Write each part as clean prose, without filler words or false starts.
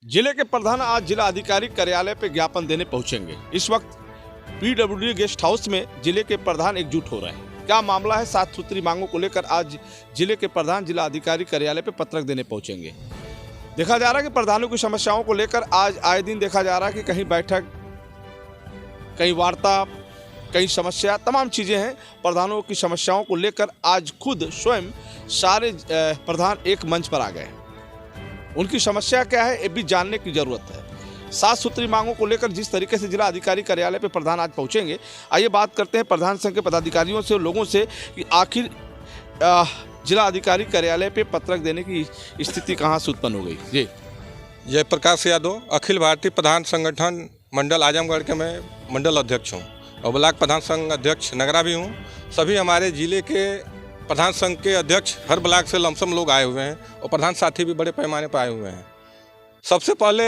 जिले के प्रधान आज जिला अधिकारी कार्यालय पे ज्ञापन देने पहुंचेंगे। इस वक्त पीडब्ल्यूडी गेस्ट हाउस में जिले के प्रधान एकजुट हो रहे हैं। क्या मामला है? 7 सूत्री मांगों को लेकर आज जिले के प्रधान जिला अधिकारी कार्यालय पे पत्रक देने पहुंचेंगे। देखा जा रहा है कि प्रधानों की समस्याओं को लेकर आज आए दिन देखा जा रहा है कि कहीं बैठक, कहीं वार्ता, कई समस्या, तमाम चीज़ें हैं। प्रधानों की समस्याओं को लेकर आज खुद स्वयं सारे प्रधान एक मंच पर आ गए। उनकी समस्या क्या है ये भी जानने की जरूरत है। 7 सूत्री मांगों को लेकर जिस तरीके से जिला अधिकारी कार्यालय पे प्रधान आज पहुंचेंगे, आइए बात करते हैं प्रधान संघ के पदाधिकारियों से और लोगों से कि आखिर जिला अधिकारी कार्यालय पे पत्रक देने की स्थिति कहाँ से उत्पन्न हो गई। जी, जयप्रकाश यादव, अखिल भारतीय प्रधान संगठन मंडल आजमगढ़ के मैं मंडल अध्यक्ष हूँ और ब्लॉक प्रधान संघ अध्यक्ष नगरा भी हूँ। सभी हमारे जिले के प्रधान संघ के अध्यक्ष हर ब्लॉक से लमसम लोग आए हुए हैं और प्रधान साथी भी बड़े पैमाने पर आए हुए हैं। सबसे पहले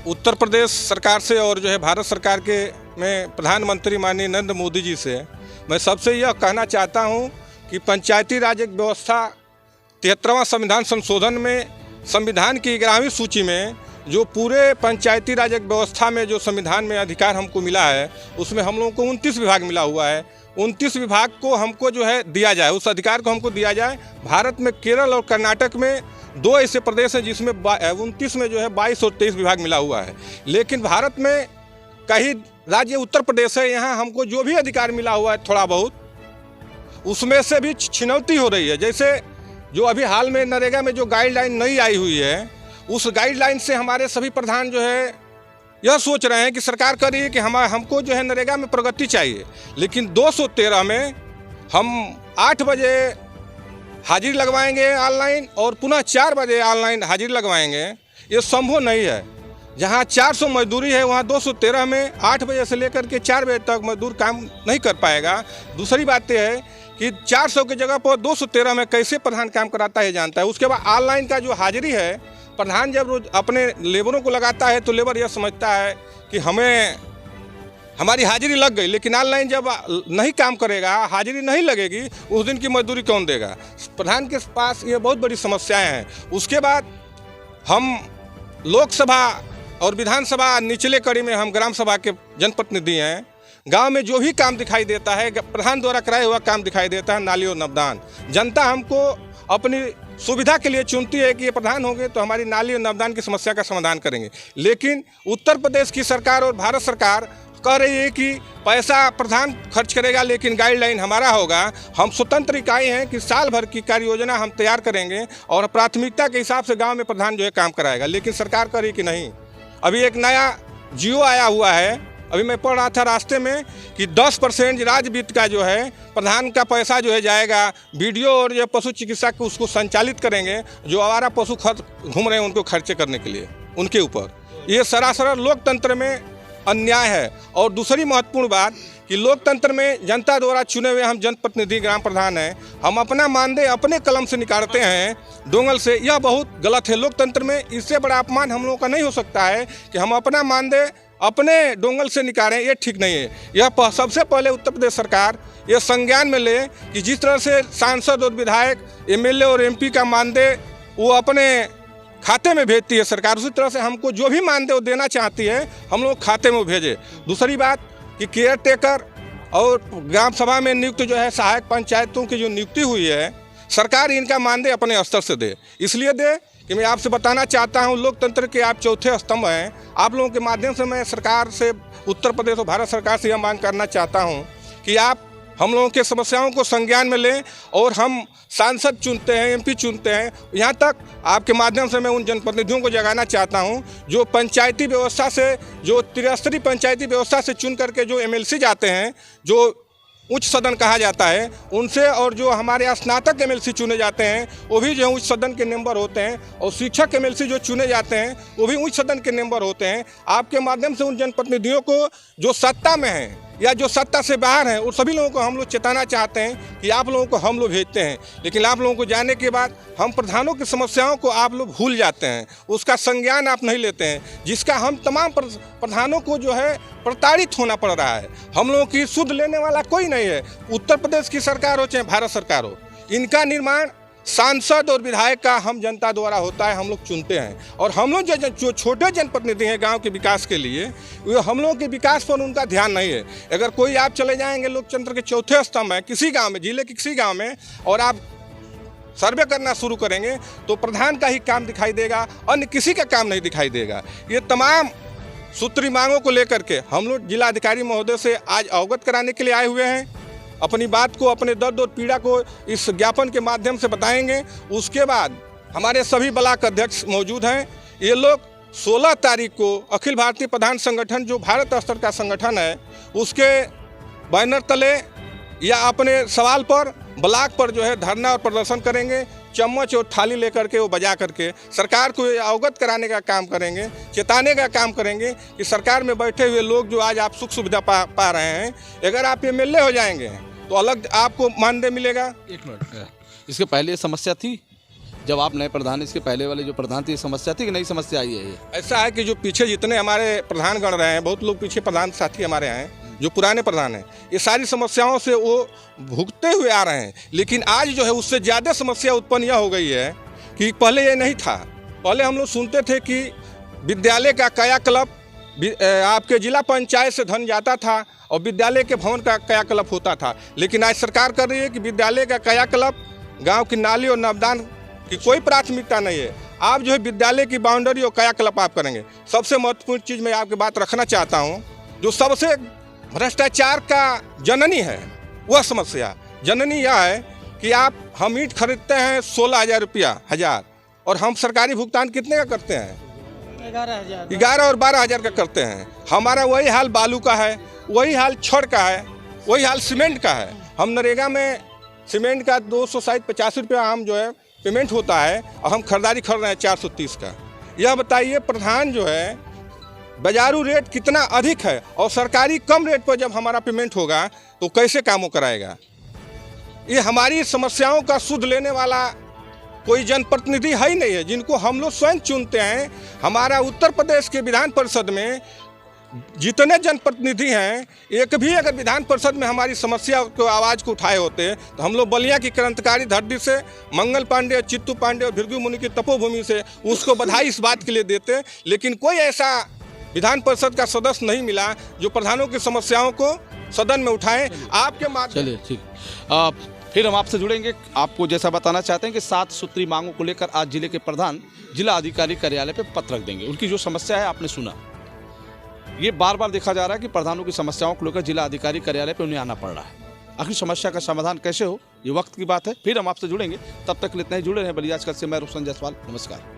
उत्तर प्रदेश सरकार से और भारत सरकार के में प्रधानमंत्री माननीय नरेंद्र मोदी जी से मैं सबसे यह कहना चाहता हूँ कि पंचायती राज व्यवस्था 73वां संविधान संशोधन में संविधान की 11वीं सूची में जो पूरे पंचायती राज व्यवस्था में जो संविधान में अधिकार हमको मिला है, उसमें हम लोगों को 29 विभाग मिला हुआ है। 29 विभाग को हमको दिया जाए, उस अधिकार को हमको दिया जाए। भारत में केरल और कर्नाटक में 2 ऐसे प्रदेश हैं जिसमें 29 में 22 और 23 विभाग मिला हुआ है। लेकिन भारत में कई राज्य उत्तर प्रदेश है, यहाँ हमको जो भी अधिकार मिला हुआ है थोड़ा बहुत, उसमें से भी छिनौती हो रही है। जैसे जो अभी हाल में नरेगा में जो गाइडलाइन नई आई हुई है, उस गाइडलाइन से हमारे सभी प्रधान यह सोच रहे हैं कि सरकार कर रही है कि हमको नरेगा में प्रगति चाहिए, लेकिन 213 में हम 8 बजे हाजिरी लगवाएंगे ऑनलाइन और पुनः 4 बजे ऑनलाइन हाजिरी लगवाएंगे। ये संभव नहीं है। जहां 400 मजदूरी है वहां 213 में 8 बजे से लेकर के 4 बजे तक मजदूर काम नहीं कर पाएगा। दूसरी बात यह है कि 400 की जगह पर 213 में कैसे प्रधान काम कराता है जानता है। उसके बाद ऑनलाइन का जो हाजिरी है, प्रधान जब रोज अपने लेबरों को लगाता है तो लेबर यह समझता है कि हमारी हाजिरी लग गई, लेकिन ऑनलाइन जब नहीं काम करेगा, हाजिरी नहीं लगेगी, उस दिन की मजदूरी कौन देगा। प्रधान के पास ये बहुत बड़ी समस्याएं हैं। उसके बाद हम लोकसभा और विधानसभा निचले कड़ी में हम ग्राम सभा के जनप्रतिनिधि हैं। गांव में जो भी काम दिखाई देता है प्रधान द्वारा कराया हुआ काम दिखाई देता है, नाली और नवदान। जनता हमको अपनी सुविधा के लिए चुनती है कि ये प्रधान होंगे तो हमारी नाली और नवदान की समस्या का समाधान करेंगे। लेकिन उत्तर प्रदेश की सरकार और भारत सरकार कह रही है कि पैसा प्रधान खर्च करेगा लेकिन गाइडलाइन हमारा होगा। हम स्वतंत्र इकाई हैं कि साल भर की कार्य योजना हम तैयार करेंगे और प्राथमिकता के हिसाब से गांव में प्रधान काम कराएगा। लेकिन सरकार कह रही कि नहीं। अभी एक नया जियो आया हुआ है, अभी मैं पढ़ रहा था रास्ते में कि 10% राज्य वित्त का प्रधान का पैसा जाएगा वीडियो और पशु चिकित्सा को उसको संचालित करेंगे, जो आवारा पशु घूम रहे हैं उनको खर्चे करने के लिए उनके ऊपर। ये सरासर लोकतंत्र में अन्याय है। और दूसरी महत्वपूर्ण बात कि लोकतंत्र में जनता द्वारा चुने हुए हम जनप्रतिनिधि ग्राम प्रधान हैं, हम अपना मानदेय अपने कलम से निकालते हैं डोंगल से। यह बहुत गलत है। लोकतंत्र में इससे बड़ा अपमान हम लोगों का नहीं हो सकता है कि हम अपना मानदेय अपने डोंगल से निकालें। ये ठीक नहीं है। यह सबसे पहले उत्तर प्रदेश सरकार यह संज्ञान में ले कि जिस तरह से सांसद और विधायक, एमएलए और एमपी का मानदेय वो अपने खाते में भेजती है सरकार, उसी तरह से हमको जो भी मानदेय देना चाहती है हम लोग खाते में भेजे। दूसरी बात कि केयर टेकर और ग्राम सभा में नियुक्त सहायक पंचायतों की जो नियुक्ति हुई है, सरकार इनका मानदेय अपने स्तर से दे। इसलिए दे कि मैं आपसे बताना चाहता हूं, लोकतंत्र के आप चौथे स्तंभ हैं। आप लोगों के माध्यम से मैं सरकार से, उत्तर प्रदेश और भारत सरकार से यह मांग करना चाहता हूं कि आप हम लोगों के समस्याओं को संज्ञान में लें और हम सांसद चुनते हैं, एमपी चुनते हैं। यहाँ तक आपके माध्यम से मैं उन जनप्रतिनिधियों को जगाना चाहता हूँ जो पंचायती व्यवस्था से, जो त्रिस्तरीय पंचायती व्यवस्था से चुन करके जो एमएलसी जाते हैं, जो उच्च सदन कहा जाता है, उनसे, और जो हमारे यहाँ स्नातक एमएलसी चुने जाते हैं वो भी उच्च सदन के मेंबर होते हैं, और शिक्षक एमएलसी जो चुने जाते हैं वो भी उच्च सदन के मेंबर होते हैं। आपके माध्यम से उन जनप्रतिनिधियों को जो सत्ता में हैं या जो सत्ता से बाहर हैं, उन सभी लोगों को हम लोग चेताना चाहते हैं कि आप लोगों को हम लोग भेजते हैं, लेकिन आप लोगों को जाने के बाद हम प्रधानों की समस्याओं को आप लोग भूल जाते हैं, उसका संज्ञान आप नहीं लेते हैं, जिसका हम तमाम प्रधानों को प्रताड़ित होना पड़ रहा है। हम लोगों की सुध लेने वाला कोई नहीं है। उत्तर प्रदेश की सरकार हो चाहे भारत सरकार हो, इनका निर्माण सांसद और विधायक का हम जनता द्वारा होता है, हम लोग चुनते हैं। और हम लोग जो छोटे जनप्रतिनिधि हैं गांव के विकास के लिए, वो हम लोगों के विकास पर उनका ध्यान नहीं है। अगर कोई आप चले जाएंगे लोकतंत्र के चौथे स्तंभ में किसी गांव में, जिले के किसी गांव में, और आप सर्वे करना शुरू करेंगे तो प्रधान का ही काम दिखाई देगा, अन्य किसी का काम नहीं दिखाई देगा। ये तमाम सूत्री मांगों को लेकर के हम लोग जिलाधिकारी महोदय से आज अवगत कराने के लिए आए हुए हैं। अपनी बात को, अपने दर्द और पीड़ा को इस ज्ञापन के माध्यम से बताएंगे। उसके बाद हमारे सभी ब्लॉक अध्यक्ष मौजूद हैं। ये लोग 16 तारीख को अखिल भारतीय प्रधान संगठन, जो भारत स्तर का संगठन है, उसके बैनर तले या अपने सवाल पर ब्लॉक पर जो है धरना और प्रदर्शन करेंगे। चम्मच और थाली लेकर के वो बजा करके सरकार को अवगत कराने का काम करेंगे, चेताने का काम करेंगे कि सरकार में बैठे हुए लोग जो आज आप सुख सुविधा पा रहे हैं, अगर आप एमएलए हो जाएंगे तो अलग आपको मानदेय मिलेगा। एक मिनट, इसके पहले ये समस्या थी जब आप नए प्रधान, इसके पहले वाले जो प्रधान थे, ये समस्या थी कि नई समस्या आई है? ये ऐसा है कि जो पीछे जितने हमारे प्रधान गण रहे हैं, बहुत लोग पीछे प्रधान साथी हमारे हैं जो पुराने प्रधान हैं, ये सारी समस्याओं से वो भुगते हुए आ रहे हैं। लेकिन आज जो है उससे ज़्यादा समस्या उत्पन्न यह हो गई है कि पहले ये नहीं था। पहले हम लोग सुनते थे कि विद्यालय का कायाकल्प, आपके जिला पंचायत से धन जाता था और विद्यालय के भवन का कायाकल्प होता था। लेकिन आज सरकार कर रही है कि विद्यालय का कायाकल्प, गाँव की नाली और नवदान की कोई प्राथमिकता नहीं है। आप जो है विद्यालय की बाउंड्री और कायाकल्प आप करेंगे। सबसे महत्वपूर्ण चीज़ मैं आपकी बात रखना चाहता हूँ, जो सबसे भ्रष्टाचार का जननी है, वह समस्या जननी यह है कि हम ईंट खरीदते हैं 16,000 रुपया, और हम सरकारी भुगतान कितने का करते हैं? 11 और 12,000 का करते हैं। हमारा वही हाल बालू का है, वही हाल छड़ का है, वही हाल सीमेंट का है। हम नरेगा में सीमेंट का 250 रुपया हम जो है पेमेंट होता है, और हम खरीदारी कर रहे हैं 430 का। यह बताइए प्रधान जो है बाजारू रेट कितना अधिक है, और सरकारी कम रेट पर जब हमारा पेमेंट होगा तो कैसे कामों कराएगा? ये हमारी समस्याओं का सुध लेने वाला कोई जनप्रतिनिधि है ही नहीं है, जिनको हम लोग स्वयं चुनते हैं। हमारा उत्तर प्रदेश के विधान परिषद में जितने जनप्रतिनिधि हैं, एक भी अगर विधान परिषद में हमारी समस्या को आवाज़ को उठाए होते तो हम लोग बलिया की क्रांतिकारी धरती से मंगल पांडे, चित्तू पांडे और भृगु मुनि की तपोभूमि से उसको बधाई इस बात के लिए देते। लेकिन कोई ऐसा विधान परिषद का सदस्य नहीं मिला जो प्रधानों की समस्याओं को सदन में उठाएं। आपके माध्यम, चलिए ठीक, फिर हम आपसे जुड़ेंगे। आपको जैसा बताना चाहते हैं कि 7 सूत्री मांगों को लेकर आज जिले के प्रधान जिला अधिकारी कार्यालय पे पत्र रख देंगे। उनकी जो समस्या है आपने सुना, ये बार बार देखा जा रहा है कि प्रधानों की समस्याओं को लेकर जिला अधिकारी कार्यालय पे उन्हें आना पड़ रहा है। आखिर समस्या का समाधान कैसे हो, ये वक्त की बात है। फिर हम आपसे जुड़ेंगे, तब तक इतना ही जुड़े रहें। बलिया आजकल से मैं रोशन जायसवाल, नमस्कार।